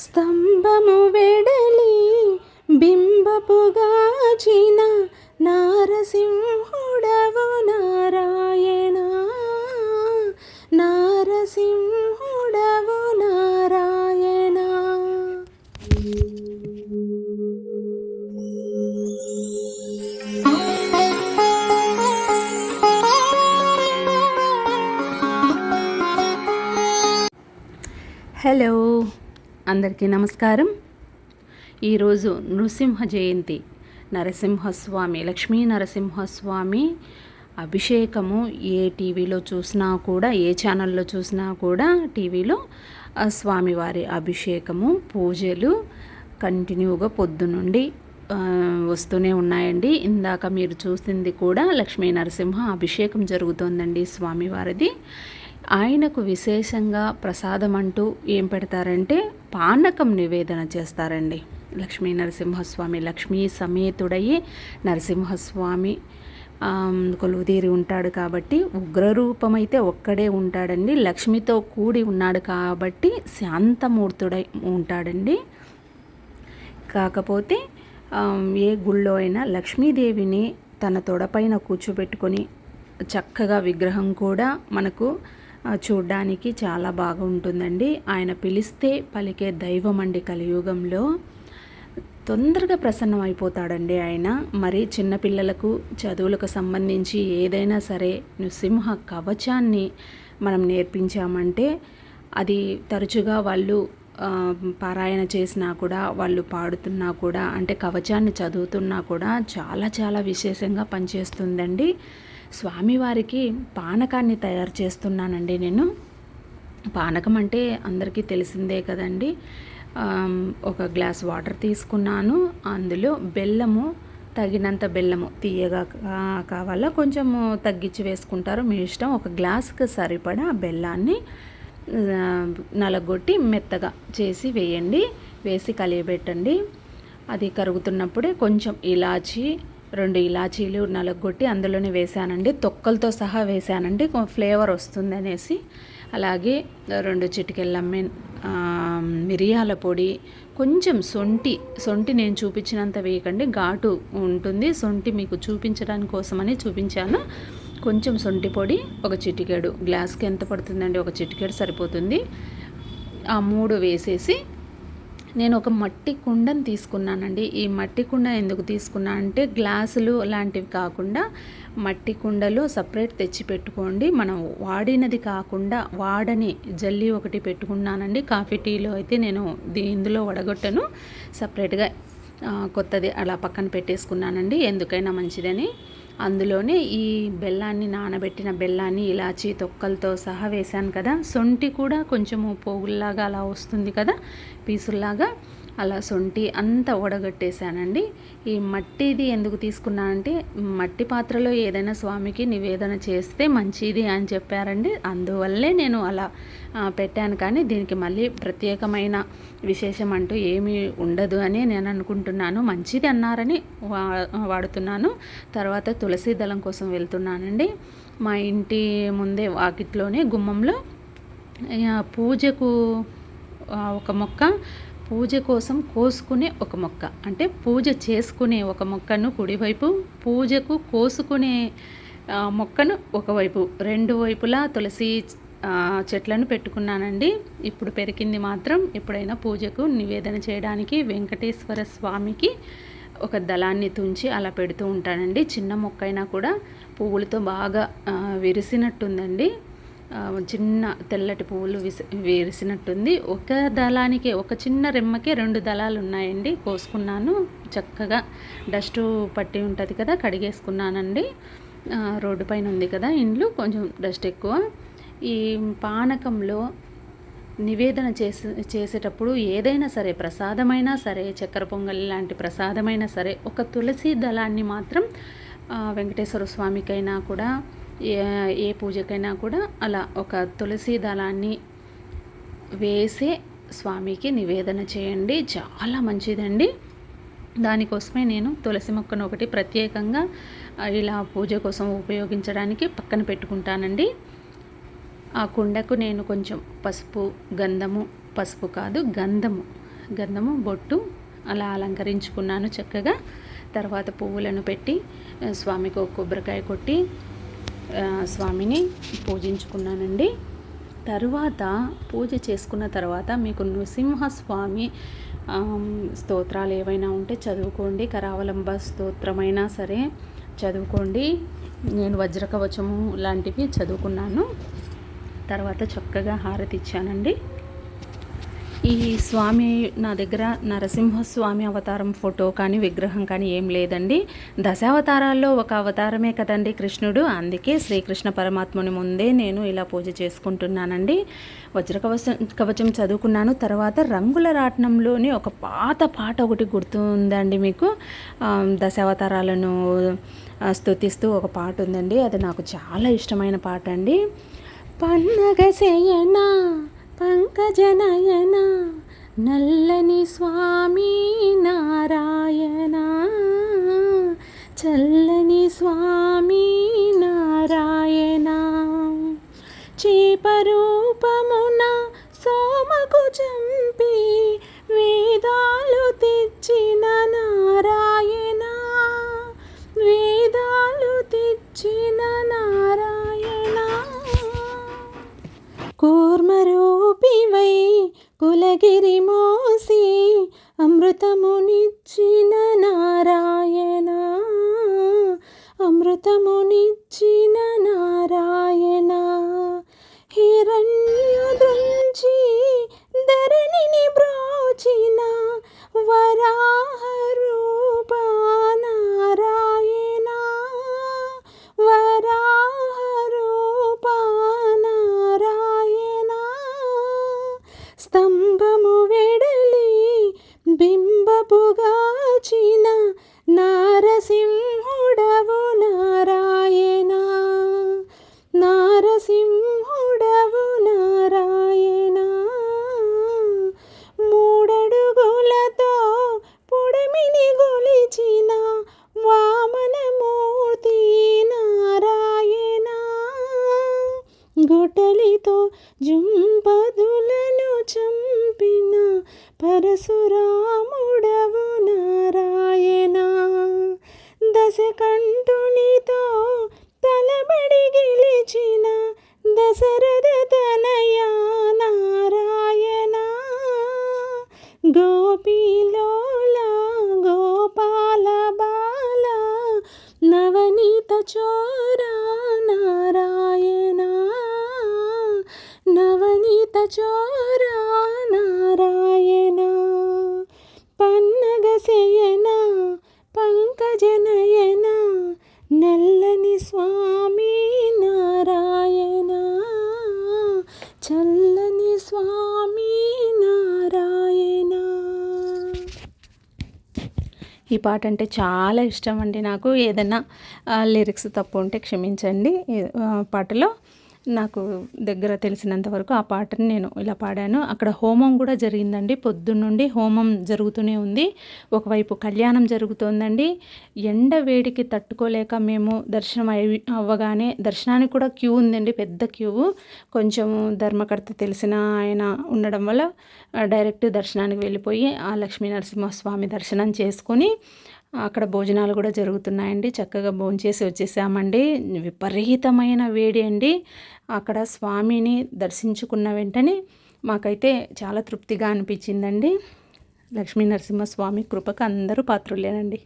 స్తంభము వెడలి బింబపుగాచిన నారసింహుడవు నారాయణ, నారసింహుడవు నారాయణ. హలో, అందరికీ నమస్కారం. ఈరోజు నృసింహ జయంతి. నరసింహస్వామి, లక్ష్మీ నరసింహస్వామి అభిషేకము ఏ టీవీలో చూసినా కూడా, ఏ ఛానల్లో చూసినా కూడా టీవీలో స్వామివారి అభిషేకము, పూజలు కంటిన్యూగా పొద్దునుండి వస్తూనే ఉన్నాయండి. ఇందాక మీరు చూసింది కూడా లక్ష్మీ నరసింహ అభిషేకం జరుగుతోందండి స్వామివారిది. ఆయనకు విశేషంగా ప్రసాదం అంటూ ఏం పెడతారంటే పానకం నివేదన చేస్తారండి. లక్ష్మీ నరసింహస్వామి లక్ష్మీ సమేతుడయ్యి నరసింహస్వామి కొలువుదీరి ఉంటాడు కాబట్టి ఉగ్రరూపమైతే ఒక్కడే ఉంటాడండి. లక్ష్మితో కూడి ఉన్నాడు కాబట్టి శాంతమూర్తుడై ఉంటాడండి. కాకపోతే ఏ గుళ్ళో అయినా లక్ష్మీదేవిని తన తొడపైన కూర్చోబెట్టుకొని చక్కగా విగ్రహం కూడా మనకు చూడ్డానికి చాలా బాగా ఉంటుందండి. ఆయన పిలిస్తే పలికే దైవం అండి. కలియుగంలో తొందరగా ప్రసన్నం అయిపోతాడండి ఆయన. మరి చిన్నపిల్లలకు చదువులకు సంబంధించి ఏదైనా సరే నృసింహ కవచాన్ని మనం నేర్పించామంటే అది తరచుగా వాళ్ళు పారాయణ చేసినా కూడా, వాళ్ళు పాడుతున్నా కూడా, అంటే కవచాన్ని చదువుతున్నా కూడా చాలా చాలా విశేషంగా పనిచేస్తుందండి. స్వామివారికి పానకాన్ని తయారు చేస్తున్నానండి నేను. పానకం అంటే అందరికీ తెలిసిందే కదండి. ఒక గ్లాస్ వాటర్ తీసుకున్నాను. అందులో బెల్లము, తగినంత బెల్లము, తీయగా కావాలా కొంచెము తగ్గించి వేసుకుంటారు, మీ ఇష్టం. ఒక గ్లాసుకి సరిపడా బెల్లాన్ని నలగొట్టి మెత్తగా చేసి వేయండి. వేసి కలియబెట్టండి. అది కరుగుతున్నప్పుడే కొంచెం ఇలాచీ, 2 ఇలాచీలు నలగొట్టి అందులోనే వేసానండి. తొక్కలతో సహా వేసానండి, ఫ్లేవర్ వస్తుంది అనేసి. అలాగే 2 చిటికెళ్ళ మిరియాల పొడి, కొంచెం సొంటి నేను చూపించినంత వేయకండి, ఘాటు ఉంటుంది. సొంటి మీకు చూపించడానికి కోసమని చూపించాను. కొంచెం సొంటి పొడి, ఒక చిటికెడు, గ్లాస్కి ఎంత పడుతుందండి, ఒక చిటికెడు సరిపోతుంది. ఆ 3 వేసేసి నేను ఒక మట్టి కుండను తీసుకున్నానండి. ఈ మట్టి కుండ ఎందుకు తీసుకున్నా అంటే గ్లాసులు లాంటివి కాకుండా మట్టి కుండలు సపరేట్ తెచ్చి పెట్టుకోండి. మనం వాడినది కాకుండా వాడని జల్లి ఒకటి పెట్టుకున్నానండి. కాఫీ టీలో అయితే నేను ఇందులో వడగొట్టను, సపరేట్గా కొత్తది అలా పక్కన పెట్టేసుకున్నానండి, ఎందుకైనా మంచిదని. అందులోనే ఈ బెల్లాన్ని, నానబెట్టిన బెల్లాన్ని ఇలాచీ తొక్కలతో సహా వేశాను కదా. సొంటి కూడా కొంచెము పోగుల్లాగా అలా వస్తుంది కదా, పీసుల్లాగా, అలా సొంటి అంతా వడగట్టేశానండి. ఈ మట్టిది ఎందుకు తీసుకున్నానంటే మట్టి పాత్రలో ఏదైనా స్వామికి నివేదన చేస్తే మంచిది అని చెప్పారండి. అందువల్లే నేను అలా పెట్టాను. కానీ దీనికి మళ్ళీ ప్రత్యేకమైన విశేషం అంటూ ఏమీ ఉండదు అని నేను అనుకుంటున్నాను. మంచిది అన్నారని వాడుతున్నాను. తర్వాత తులసి దళం కోసం వెళ్తున్నానండి. మా ఇంటి ముందే వాకిట్లోనే గుమ్మంలో పూజకు ఒక మొక్క, పూజ కోసం కోసుకునే ఒక మొక్క, అంటే పూజ చేసుకునే ఒక మొక్కను కుడివైపు, పూజకు కోసుకునే మొక్కను ఒకవైపు, 2 వైపులా తులసి చెట్లను పెట్టుకున్నానండి. ఇప్పుడు పెరిగింది మాత్రం ఎప్పుడైనా పూజకు నివేదన చేయడానికి వెంకటేశ్వర స్వామికి ఒక దళాన్ని తుంచి అలా పెడుతూ ఉంటానండి. చిన్న మొక్క అయినా కూడా పువ్వులతో బాగా విరిసినట్టుందండి. చిన్న తెల్లటి పువ్వులు విరిసినట్టుంది. ఒక దళానికి, ఒక చిన్న రెమ్మకే 2 దళాలు ఉన్నాయండి. కోసుకున్నాను. చక్కగా డస్ట్ పట్టి ఉంటుంది కదా, కడిగేసుకున్నానండి. రోడ్డు పైన ఉంది కదా ఇండ్లు, కొంచెం డస్ట్ ఎక్కువ. ఈ పానకంలో నివేదన చేసేటప్పుడు ఏదైనా సరే, ప్రసాదమైనా సరే, చక్కెర పొంగలి లాంటి ప్రసాదమైనా సరే, ఒక తులసి దళాన్ని మాత్రం వెంకటేశ్వర స్వామికైనా కూడా, ఏ పూజకైనా కూడా అలా ఒక తులసి దళాన్ని వేసే స్వామికి నివేదన చేయండి. చాలా మంచిదండి. దానికోసమే నేను తులసి మొక్కను ఒకటి ప్రత్యేకంగా ఇలా పూజ కోసం ఉపయోగించడానికి పక్కన పెట్టుకుంటానండి. ఆ కుండకు నేను కొంచెం పసుపు, గంధము, పసుపు కాదు గంధము గంధము బొట్టు అలా అలంకరించుకున్నాను చక్కగా. తర్వాత పువ్వులను పెట్టి స్వామికి ఒక కొబ్బరికాయ కొట్టి స్వామిని పూజించుకున్నానండి. తరువాత పూజ చేసుకున్న తర్వాత మీకు నృసింహస్వామి స్తోత్రాలు ఏవైనా ఉంటే చదువుకోండి. కరావలంబ స్తోత్రమైనా సరే చదువుకోండి. నేను వజ్రకవచము లాంటివి చదువుకున్నాను. తర్వాత చక్కగా హారతి ఇచ్చానండి. ఈ స్వామి నా దగ్గర నరసింహస్వామి అవతారం ఫోటో కానీ విగ్రహం కానీ ఏం లేదండి. దశావతారాల్లో ఒక అవతారమే కదండి కృష్ణుడు. అందుకే శ్రీకృష్ణ పరమాత్ముని ముందే నేను ఇలా పూజ చేసుకుంటున్నానండి. కవచం చదువుకున్నాను. తర్వాత రంగుల రాట్నంలోని ఒక పాట ఒకటి గుర్తుందండి మీకు. దశావతారాలను స్తుతిస్తూ ఒక పాట ఉందండి. అది నాకు చాలా ఇష్టమైన పాట అండి. పన్నగ శయన పంకజనయన నల్లని స్వామి నారాయణ, చల్లని స్వామి నారాయణ, చేపరూపమున సోమకు చంపి వేదాలు తెచ్చిన నారాయణ, వేదాలు తెచ్చిన నారాయణ, కూర్మరూపివై కులగిరి మోసి అమృతమునిచ్చిన నారాయణ, అమృతమునిచ్చిన నారాయణ, హిరణ్యుదృంచి ధరణిని బ్రోచిన వరాహ రూప నారాయణ, వరాహ రూప నారాయణ, స్తంభము వెడలి బింబపుగాచిన నారసింహుడవు నారాయణ, నారసింహుడవు నారాయణ, మూడడుగులతో పుడమిని గొలిచిన వామనమూర్తి నారాయణ, గుటలితో జుంపదులను చంపిన పరశురాముడవు నారాయణ, దశకంఠునితో తలబడి గెలిచిన దశరథ తనయ నారాయణ, గోపీలోల గోపాల బాల నవనీత చోర నారాయణ, నవనీత చోర నారాయణ, పన్నగ శయన పంకజనయన నల్లని స్వామి నారాయణ, చల్లని స్వామి నారాయణ. ఈ పాట అంటే చాలా ఇష్టం అండి నాకు. ఏదైనా లిరిక్స్ తప్పు ఉంటే క్షమించండి. పాటలో నాకు దగ్గర తెలిసినంత వరకు ఆ పాటని నేను ఇలా పాడాను. అక్కడ హోమం కూడా జరిగిందండి. పొద్దున్నుండి హోమం జరుగుతూనే ఉంది. ఒకవైపు కళ్యాణం జరుగుతోందండి. ఎండ వేడికి తట్టుకోలేక మేము దర్శనం అవ్వగానే దర్శనానికి కూడా క్యూ ఉందండి, పెద్ద క్యూ. కొంచెం ధర్మకర్త తెలిసిన ఆయన ఉండడం వల్ల డైరెక్ట్ దర్శనానికి వెళ్ళిపోయి ఆ లక్ష్మీ నరసింహస్వామి దర్శనం చేసుకొని అక్కడ భోజనాలు కూడా జరుగుతున్నాయండి. చక్కగా భోంచేసి వచ్చేసామండి. విపరీతమైన వేడి అండి. అక్కడ స్వామిని దర్శించుకున్న వెంటనే మాకైతే చాలా తృప్తిగా అనిపించిందండి. లక్ష్మీ నరసింహస్వామి కృపకు అందరూ పాత్రులేనండి.